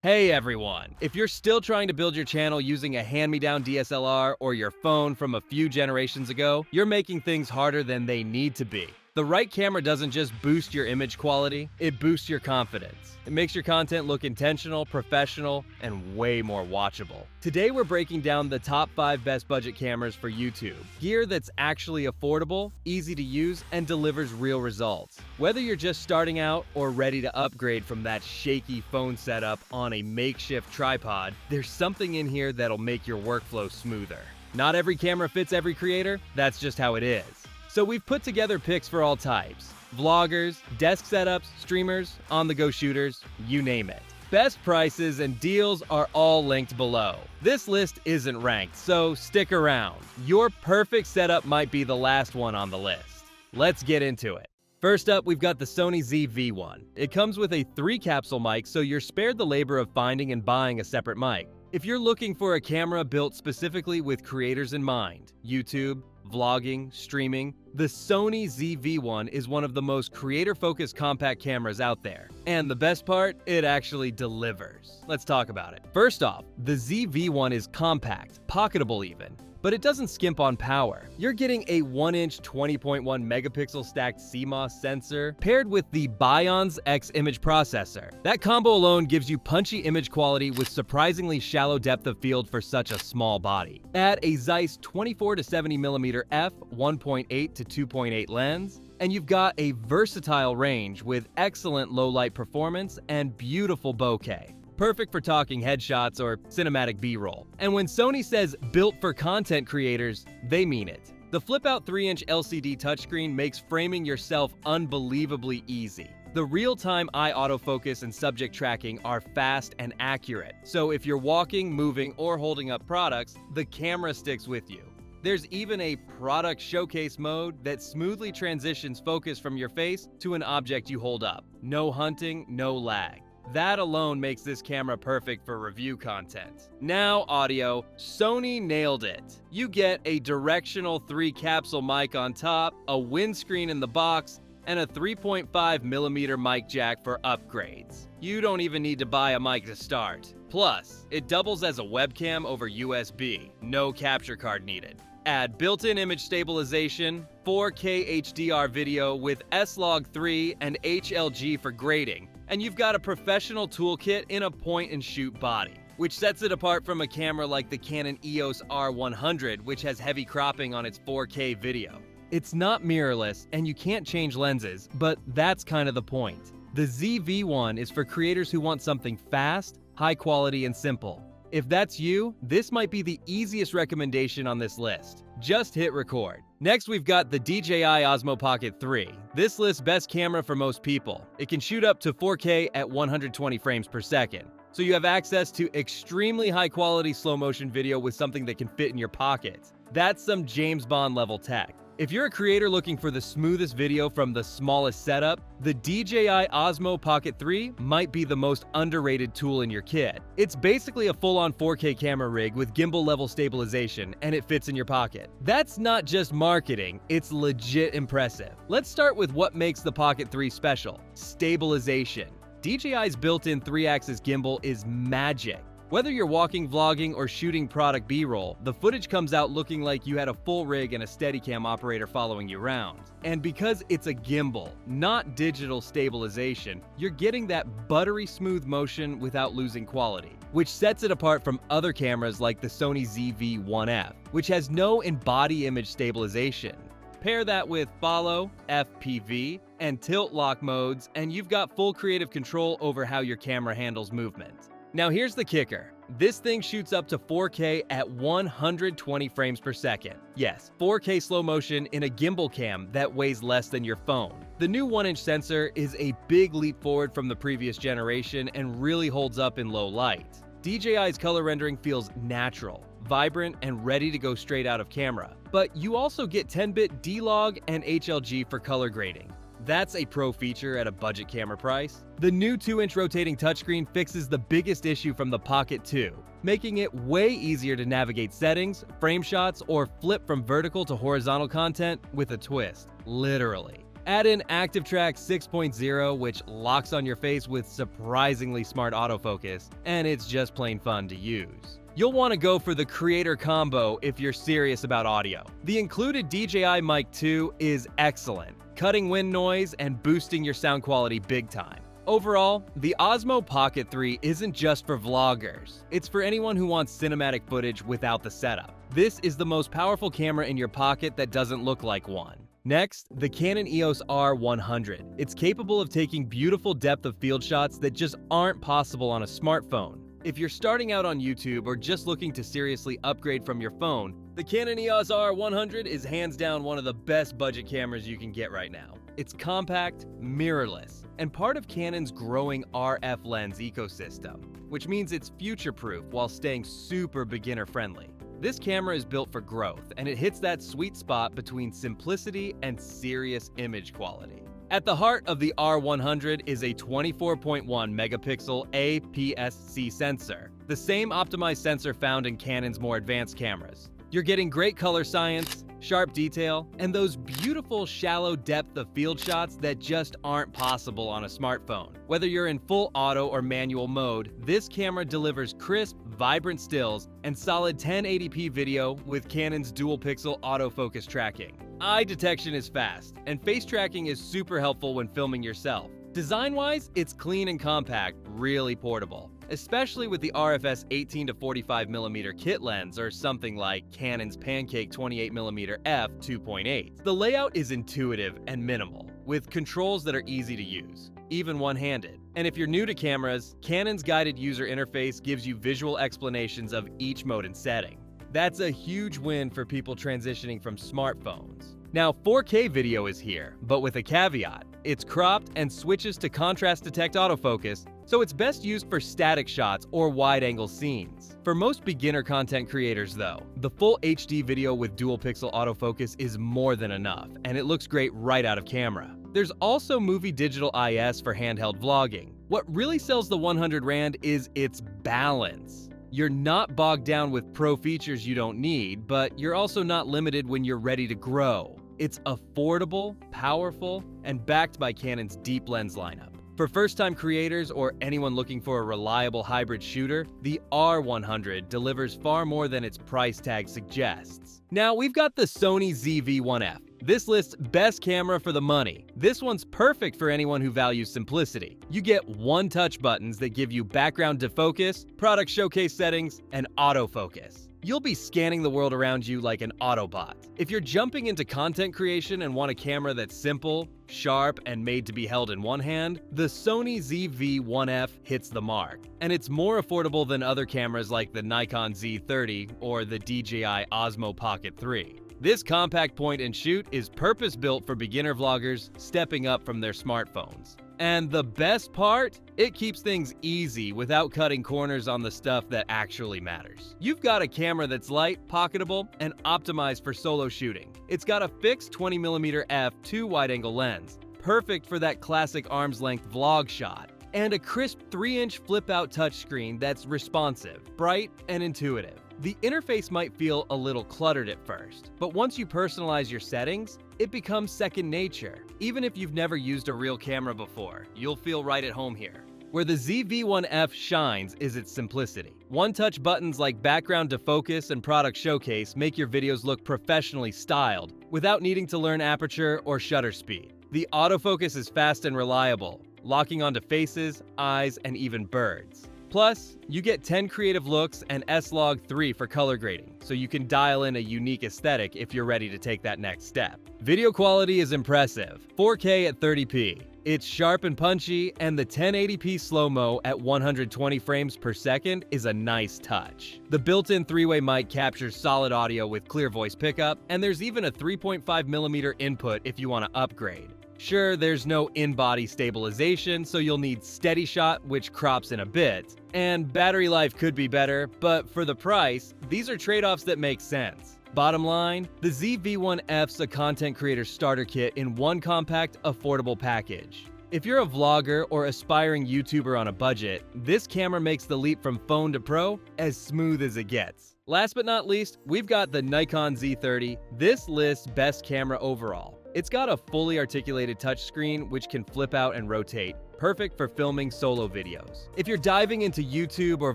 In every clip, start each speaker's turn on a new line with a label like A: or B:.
A: Hey everyone! If you're still trying to build your channel using a hand-me-down DSLR or your phone from a few generations ago, you're making things harder than they need to be. The right camera doesn't just boost your image quality, it boosts your confidence. It makes your content look intentional, professional, and way more watchable. Today we're breaking down the top 5 best budget cameras for YouTube. Gear that's actually affordable, easy to use, and delivers real results. Whether you're just starting out or ready to upgrade from that shaky phone setup on a makeshift tripod, there's something in here that'll make your workflow smoother. Not every camera fits every creator, that's just how it is. So we've put together picks for all types. Vloggers, desk setups, streamers, on-the-go shooters, you name it. Best prices and deals are all linked below. This list isn't ranked, so stick around. Your perfect setup might be the last one on the list. Let's get into it. First up, we've got the Sony ZV-1. It comes with a 3-capsule mic, so you're spared the labor of finding and buying a separate mic. If you're looking for a camera built specifically with creators in mind, YouTube, vlogging, streaming, the Sony ZV-1 is one of the most creator-focused compact cameras out there. And the best part, it actually delivers. Let's talk about it. First off, the ZV-1 is compact, pocketable even, but it doesn't skimp on power. You're getting a 1-inch 20.1 megapixel stacked CMOS sensor paired with the Bionz X image processor. That combo alone gives you punchy image quality with surprisingly shallow depth of field for such a small body. Add a ZEISS 24 to 70mm f 1.8 to 2.8 lens, and you've got a versatile range with excellent low light performance and beautiful bokeh. Perfect for talking headshots or cinematic B-roll. And when Sony says built for content creators, they mean it. The flip-out 3-inch LCD touchscreen makes framing yourself unbelievably easy. The real-time eye autofocus and subject tracking are fast and accurate, so if you're walking, moving, or holding up products, the camera sticks with you. There's even a product showcase mode that smoothly transitions focus from your face to an object you hold up. No hunting, no lag. That alone makes this camera perfect for review content. Now audio, Sony nailed it. You get a directional 3-capsule mic on top, a windscreen in the box, and a 3.5mm mic jack for upgrades. You don't even need to buy a mic to start. Plus, it doubles as a webcam over USB, no capture card needed. Add built-in image stabilization, 4K HDR video with S-Log 3 and HLG for grading, and you've got a professional toolkit in a point-and-shoot body, which sets it apart from a camera like the Canon EOS R100, which has heavy cropping on its 4K video. It's not mirrorless, and you can't change lenses, but that's kind of the point. The ZV-1 is for creators who want something fast, high quality, and simple. If that's you, this might be the easiest recommendation on this list. Just hit record. Next, we've got the DJI Osmo Pocket 3. This lists best camera for most people. It can shoot up to 4K at 120 frames per second. So you have access to extremely high quality slow motion video with something that can fit in your pocket. That's some James Bond level tech. If you're a creator looking for the smoothest video from the smallest setup, the DJI Osmo Pocket 3 might be the most underrated tool in your kit. It's basically a full-on 4K camera rig with gimbal-level stabilization, and it fits in your pocket. That's not just marketing, it's legit impressive. Let's start with what makes the Pocket 3 special: stabilization. DJI's built-in 3-axis gimbal is magic. Whether you're walking, vlogging, or shooting product B-roll, the footage comes out looking like you had a full rig and a Steadicam operator following you around. And because it's a gimbal, not digital stabilization, you're getting that buttery smooth motion without losing quality, which sets it apart from other cameras like the Sony ZV-1F, which has no in-body image stabilization. Pair that with follow, FPV, and tilt lock modes, and you've got full creative control over how your camera handles movement. Now here's the kicker. This thing shoots up to 4K at 120 frames per second. Yes, 4K slow motion in a gimbal cam that weighs less than your phone. The new 1-inch sensor is a big leap forward from the previous generation and really holds up in low light. DJI's color rendering feels natural, vibrant, and ready to go straight out of camera. But you also get 10-bit D-Log and HLG for color grading. That's a pro feature at a budget camera price. The new 2-inch rotating touchscreen fixes the biggest issue from the Pocket 2, making it way easier to navigate settings, frame shots, or flip from vertical to horizontal content with a twist, literally. Add in ActiveTrack 6.0, which locks on your face with surprisingly smart autofocus, and it's just plain fun to use. You'll want to go for the Creator Combo if you're serious about audio. The included DJI Mic 2 is excellent, cutting wind noise and boosting your sound quality big time. Overall, the Osmo Pocket 3 isn't just for vloggers. It's for anyone who wants cinematic footage without the setup. This is the most powerful camera in your pocket that doesn't look like one. Next, the Canon EOS R100. It's capable of taking beautiful depth of field shots that just aren't possible on a smartphone. If you're starting out on YouTube or just looking to seriously upgrade from your phone, the Canon EOS R100 is hands down one of the best budget cameras you can get right now. It's compact, mirrorless, and part of Canon's growing RF lens ecosystem, which means it's future-proof while staying super beginner-friendly. This camera is built for growth, and it hits that sweet spot between simplicity and serious image quality. At the heart of the R100 is a 24.1 megapixel APS-C sensor, the same optimized sensor found in Canon's more advanced cameras. You're getting great color science, sharp detail, and those beautiful shallow depth of field shots that just aren't possible on a smartphone. Whether you're in full auto or manual mode, this camera delivers crisp, vibrant stills and solid 1080p video with Canon's dual-pixel autofocus tracking. Eye detection is fast, and face tracking is super helpful when filming yourself. Design-wise, it's clean and compact, really portable, especially with the RFS 18-45mm kit lens or something like Canon's Pancake 28mm f2.8. The layout is intuitive and minimal, with controls that are easy to use, even one-handed. And if you're new to cameras, Canon's guided user interface gives you visual explanations of each mode and setting. That's a huge win for people transitioning from smartphones. Now, 4K video is here, but with a caveat. It's cropped and switches to contrast detect autofocus, so it's best used for static shots or wide-angle scenes. For most beginner content creators though, the full HD video with dual-pixel autofocus is more than enough, and it looks great right out of camera. There's also Movie Digital IS for handheld vlogging. What really sells the 100 Rand is its balance. You're not bogged down with pro features you don't need, but you're also not limited when you're ready to grow. It's affordable, powerful, and backed by Canon's deep lens lineup. For first-time creators or anyone looking for a reliable hybrid shooter, the R100 delivers far more than its price tag suggests. Now, we've got the Sony ZV-1F. This lists best camera for the money. This one's perfect for anyone who values simplicity. You get one-touch buttons that give you background defocus, product showcase settings, and autofocus. You'll be scanning the world around you like an Autobot. If you're jumping into content creation and want a camera that's simple, sharp, and made to be held in one hand, the Sony ZV-1F hits the mark. And it's more affordable than other cameras like the Nikon Z30 or the DJI Osmo Pocket 3. This compact point and shoot is purpose-built for beginner vloggers stepping up from their smartphones. And the best part? It keeps things easy without cutting corners on the stuff that actually matters. You've got a camera that's light, pocketable, and optimized for solo shooting. It's got a fixed 20mm f2 wide-angle lens, perfect for that classic arm's-length vlog shot, and a crisp 3-inch flip-out touchscreen that's responsive, bright, and intuitive. The interface might feel a little cluttered at first, but once you personalize your settings, it becomes second nature. Even if you've never used a real camera before, you'll feel right at home here. Where the ZV-1F shines is its simplicity. One-touch buttons like background defocus and product showcase make your videos look professionally styled without needing to learn aperture or shutter speed. The autofocus is fast and reliable, locking onto faces, eyes, and even birds. Plus, you get 10 creative looks and S-Log 3 for color grading, so you can dial in a unique aesthetic if you're ready to take that next step. Video quality is impressive, 4K at 30p. It's sharp and punchy, and the 1080p slow-mo at 120 frames per second is a nice touch. The built-in 3-way mic captures solid audio with clear voice pickup, and there's even a 3.5mm input if you want to upgrade. Sure, there's no in-body stabilization, so you'll need steady shot, which crops in a bit. And battery life could be better, but for the price, these are trade-offs that make sense. Bottom line, the ZV-1F's a content creator starter kit in one compact, affordable package. If you're a vlogger or aspiring YouTuber on a budget, this camera makes the leap from phone to pro as smooth as it gets. Last but not least, we've got the Nikon Z30. This lists best camera overall. It's got a fully articulated touchscreen which can flip out and rotate, perfect for filming solo videos. If you're diving into YouTube or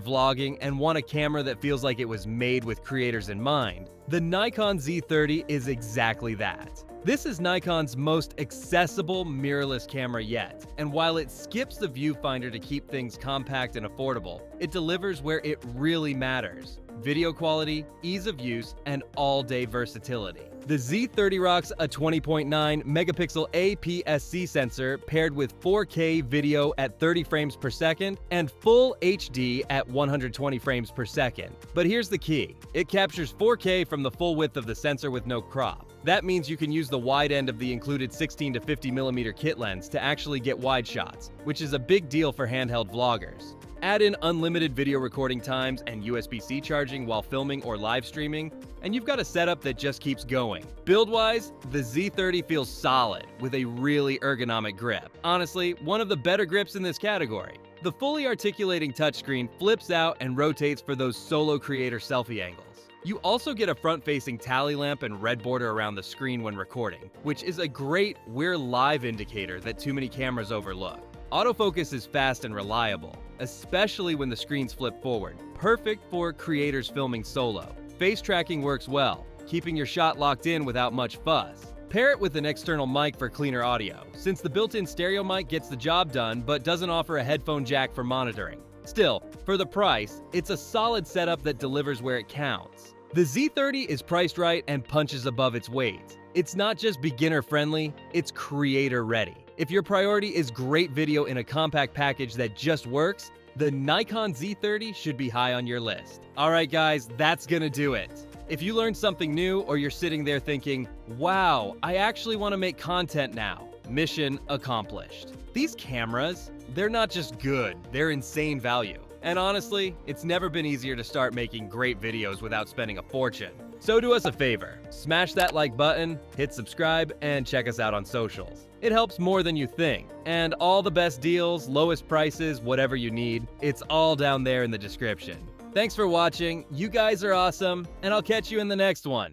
A: vlogging and want a camera that feels like it was made with creators in mind, the Nikon Z30 is exactly that. This is Nikon's most accessible mirrorless camera yet, and while it skips the viewfinder to keep things compact and affordable, it delivers where it really matters: video quality, ease of use, and all-day versatility. The Z30 rocks a 20.9 megapixel APS-C sensor paired with 4K video at 30 frames per second and full HD at 120 frames per second. But here's the key: it captures 4K from the full width of the sensor with no crop. That means you can use the wide end of the included 16 to 50mm kit lens to actually get wide shots, which is a big deal for handheld vloggers. Add in unlimited video recording times and USB-C charging while filming or live streaming, and you've got a setup that just keeps going. Build-wise, the Z30 feels solid with a really ergonomic grip. Honestly, one of the better grips in this category. The fully articulating touchscreen flips out and rotates for those solo creator selfie angles. You also get a front-facing tally lamp and red border around the screen when recording, which is a great "we're live" indicator that too many cameras overlook. Autofocus is fast and reliable, especially when the screens flip forward, perfect for creators filming solo. Face tracking works well, keeping your shot locked in without much fuss. Pair it with an external mic for cleaner audio, since the built-in stereo mic gets the job done but doesn't offer a headphone jack for monitoring. Still, for the price, it's a solid setup that delivers where it counts. The Z30 is priced right and punches above its weight. It's not just beginner-friendly, it's creator-ready. If your priority is great video in a compact package that just works, the Nikon Z30 should be high on your list. Alright guys, that's gonna do it. If you learned something new or you're sitting there thinking, wow, I actually want to make content now, mission accomplished. These cameras, they're not just good, they're insane value. And honestly, it's never been easier to start making great videos without spending a fortune. So do us a favor, smash that like button, hit subscribe, and check us out on socials. It helps more than you think. And all the best deals, lowest prices, whatever you need, it's all down there in the description. Thanks for watching, you guys are awesome, and I'll catch you in the next one.